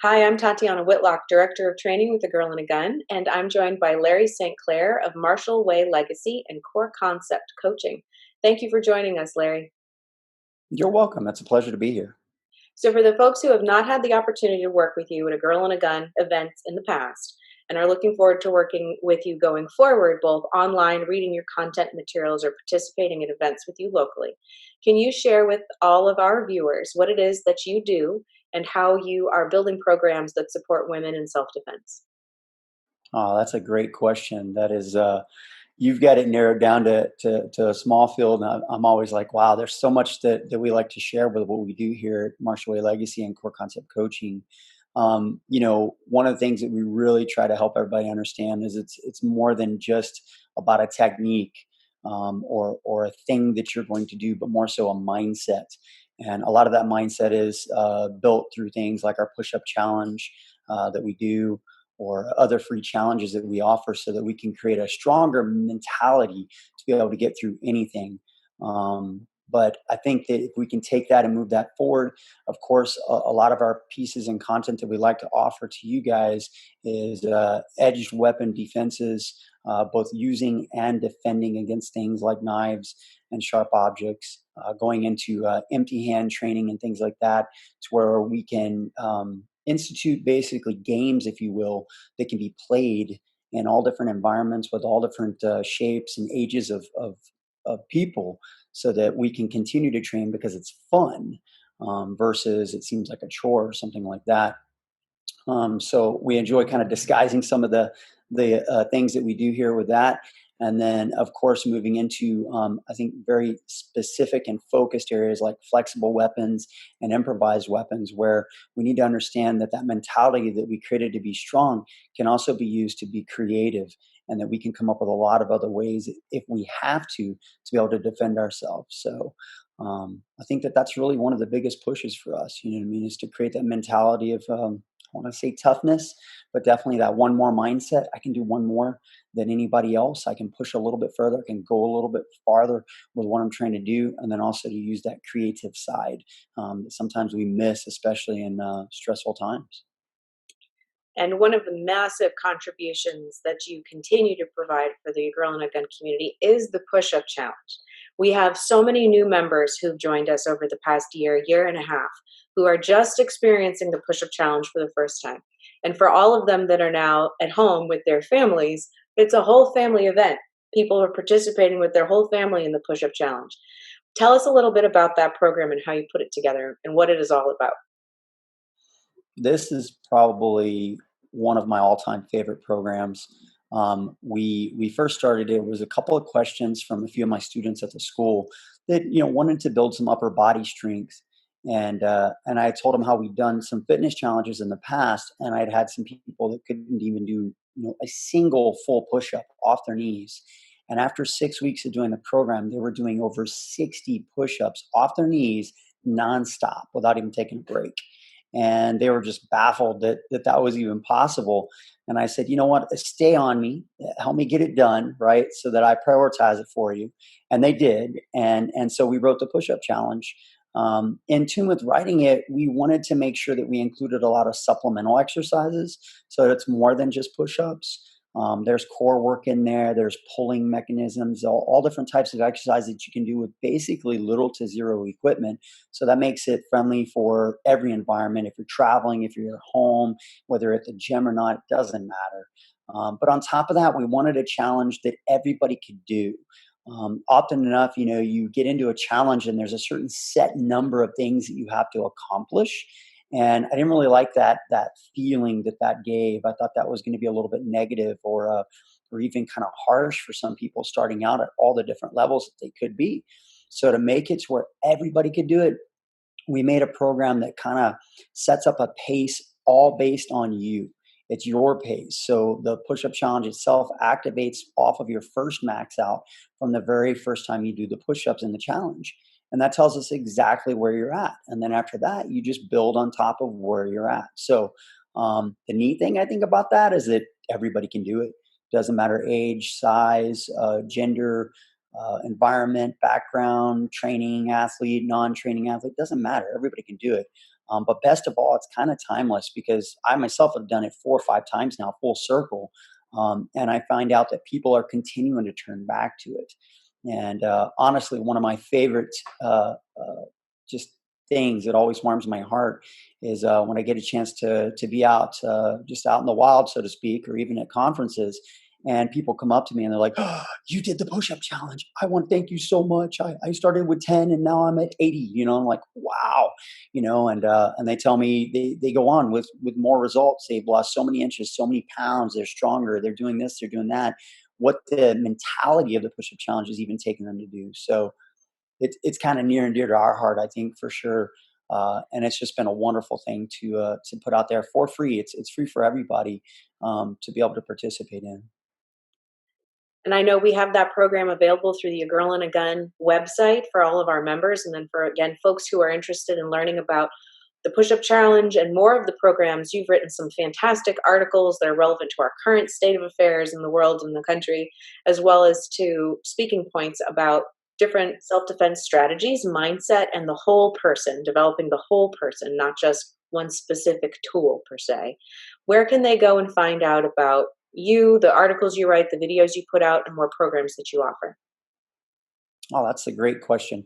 Hi, I'm Tatiana Whitlock, Director of Training with A Girl and a Gun, and I'm joined by Larry St. Clair of Martial Way Legacy and Core Concept Coaching. Thank you for joining us, Larry. You're welcome. It's a pleasure to be here. So, for the folks who have not had the opportunity to work with you at A Girl and a Gun events in the past and are looking forward to working with you going forward, both online, reading your content materials, or participating in events with you locally, can you share with all of our viewers what it is that you do and how you are building programs that support women in self defense? Oh, that's a great question. That is, you've got it narrowed down to a small field. And I'm always like, wow, there's so much that we like to share with what we do here at Martial Way Legacy and Core Concept Coaching. One of the things that we really try to help everybody understand is it's more than just about a technique or a thing that you're going to do, but more so a mindset. And a lot of that mindset is built through things like our push-up challenge that we do, or other free challenges that we offer, so that we can create a stronger mentality to be able to get through anything. But I think that if we can take that and move that forward, of course, a lot of our pieces and content that we like to offer to you guys is edged weapon defenses, both using and defending against things like knives and sharp objects, going into empty hand training and things like that, to where we can institute basically games, if you will, that can be played in all different environments with all different shapes and ages of people, so that we can continue to train because it's fun, versus it seems like a chore or something like that. So we enjoy kind of disguising some of the things that we do here with that. And then, of course, moving into, I think, very specific and focused areas like flexible weapons and improvised weapons, where we need to understand that that mentality that we created to be strong can also be used to be creative, and that we can come up with a lot of other ways, if we have to be able to defend ourselves. So I think that that's really one of the biggest pushes for us, you know what I mean, is to create that mentality of, I want to say toughness, but definitely that one more mindset. I can do one more than anybody else. I can push a little bit further. I can go a little bit farther with what I'm trying to do. And then also to use that creative side that sometimes we miss, especially in stressful times. And one of the massive contributions that you continue to provide for the Girl and a Gun community is the push up challenge. We have so many new members who've joined us over the past year and a half, who are just experiencing the push up challenge for the first time. And for all of them that are now at home with their families, it's a whole family event. People are participating with their whole family in the push up challenge. Tell us a little bit about that program and how you put it together and what it is all about. This is probably one of my all-time favorite programs. We first started it was a couple of questions from a few of my students at the school that wanted to build some upper body strength, and I told them how we'd done some fitness challenges in the past, and I'd had some people that couldn't even do a single full push-up off their knees. And after 6 weeks of doing the program, they were doing over 60 push-ups off their knees nonstop without even taking a break. And they were just baffled that was even possible. And I said, you know what, stay on me, help me get it done, right, so that I prioritize it for you. And they did. And so we wrote the push-up challenge. In tune with writing it, we wanted to make sure that we included a lot of supplemental exercises, so that it's more than just push-ups. There's core work in there. There's pulling mechanisms, all different types of exercises that you can do with basically little to zero equipment. So that makes it friendly for every environment. If you're traveling, if you're at home, whether at the gym or not, it doesn't matter. But on top of that, we wanted a challenge that everybody could do. Often enough, you get into a challenge and there's a certain set number of things that you have to accomplish. And I didn't really like that feeling that gave. I thought that was going to be a little bit negative, or even kind of harsh for some people starting out at all the different levels that they could be. So to make it to where everybody could do it, we made a program that kind of sets up a pace all based on you. It's your pace. So the push-up challenge itself activates off of your first max out from the very first time you do the push-ups in the challenge. And that tells us exactly where you're at. And then after that, you just build on top of where you're at. So the neat thing I think about that is that everybody can do it. Doesn't matter age, size, gender, environment, background, training athlete, non-training athlete, doesn't matter. Everybody can do it. But best of all, it's kind of timeless because I myself have done it 4 or 5 times now, full circle. And I find out that people are continuing to turn back to it. And honestly, one of my favorite just things that always warms my heart is when I get a chance to be out, just out in the wild, so to speak, or even at conferences, and people come up to me and they're like, "Oh, you did the push-up challenge. I want to thank you so much. I started with 10 and now I'm at 80." I'm like, wow, and they tell me they go on with more results. They've lost so many inches, so many pounds. They're stronger. They're doing this. They're doing that. What the mentality of the push-up challenge is even taking them to do. So it's kind of near and dear to our heart, I think, for sure. And it's just been a wonderful thing to put out there for free. It's free for everybody to be able to participate in. And I know we have that program available through the A Girl and a Gun website for all of our members. And then for, again, folks who are interested in learning about the push-up challenge and more of the programs, you've written some fantastic articles that are relevant to our current state of affairs in the world and the country, as well as to speaking points about different self-defense strategies, mindset, and the whole person, developing the whole person, not just one specific tool per se. Where can they go and find out about you, the articles you write, the videos you put out, and more programs that you offer? Oh, that's a great question.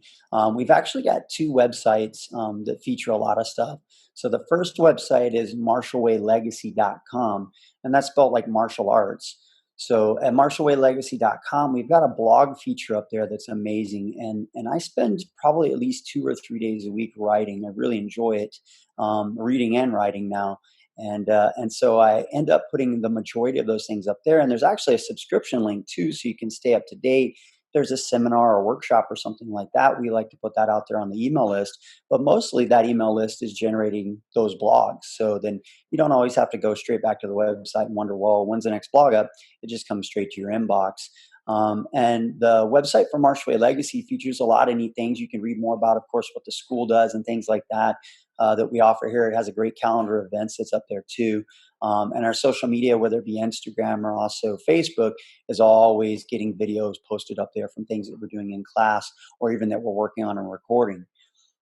We've actually got two websites that feature a lot of stuff. So the first website is martialwaylegacy.com, and that's spelled like martial arts. So at martialwaylegacy.com, we've got a blog feature up there that's amazing. And I spend probably at least 2 or 3 days a week writing. I really enjoy it, reading and writing now. And so I end up putting the majority of those things up there. And there's actually a subscription link too, so you can stay up to date. There's a seminar or workshop or something like that, we like to put that out there on the email list. But mostly that email list is generating those blogs. So then you don't always have to go straight back to the website and wonder, well, when's the next blog up? It just comes straight to your inbox. And the website for Martial Way Legacy features a lot of neat things. You can read more about, of course, what the school does and things like that that we offer here. It has a great calendar of events that's up there too. And our social media, whether it be Instagram or also Facebook, is always getting videos posted up there from things that we're doing in class or even that we're working on and recording.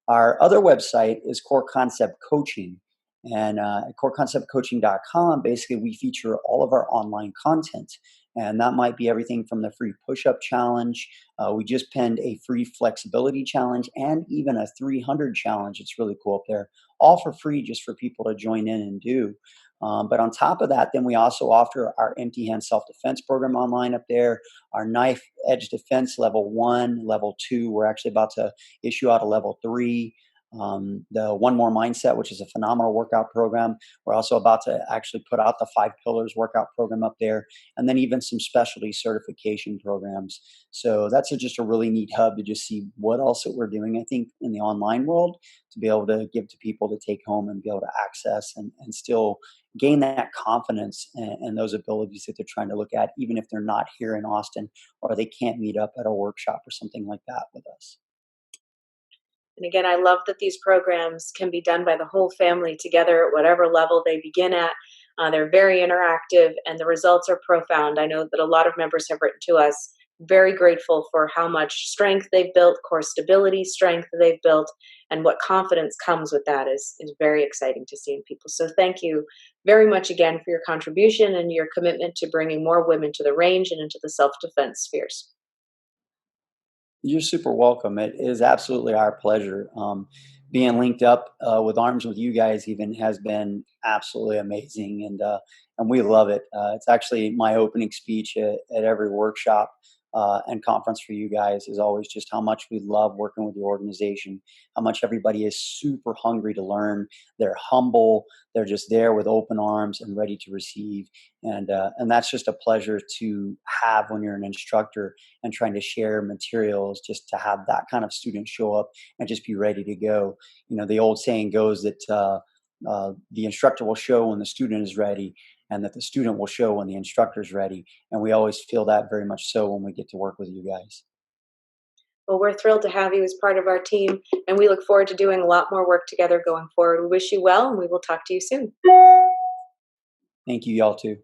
Our other website is Core Concept Coaching. And at coreconceptcoaching.com, basically, we feature all of our online content. And that might be everything from the free push-up challenge. We just penned a free flexibility challenge and even a 300 challenge. It's really cool up there, all for free just for people to join in and do. But on top of that, then we also offer our empty hand self-defense program online up there, our knife edge defense level 1, level 2. We're actually about to issue out a level 3. The One More Mindset, which is a phenomenal workout program. We're also about to actually put out the 5 Pillars workout program up there, and then even some specialty certification programs. So that's just a really neat hub to just see what else that we're doing, I think, in the online world to be able to give to people to take home and be able to access and still gain that confidence and those abilities that they're trying to look at, even if they're not here in Austin or they can't meet up at a workshop or something like that with us. And again, I love that these programs can be done by the whole family together at whatever level they begin at. They're very interactive and the results are profound. I know that a lot of members have written to us very grateful for how much strength they've built, core stability strength they've built, and what confidence comes with that is very exciting to see in people. So thank you very much again for your contribution and your commitment to bringing more women to the range and into the self-defense spheres. You're super welcome. It is absolutely our pleasure. Being linked up with arms with you guys even has been absolutely amazing, and we love it. It's actually my opening speech at every workshop and conference for you guys is always just how much we love working with the organization, how much everybody is super hungry to learn. They're humble. They're just there with open arms and ready to receive. And that's just a pleasure to have when you're an instructor and trying to share materials, just to have that kind of student show up and just be ready to go. The old saying goes that the instructor will show when the student is ready, and that the student will show when the instructor is ready. And we always feel that very much so when we get to work with you guys. Well, we're thrilled to have you as part of our team, and we look forward to doing a lot more work together going forward. We wish you well, and we will talk to you soon. Thank you, y'all too.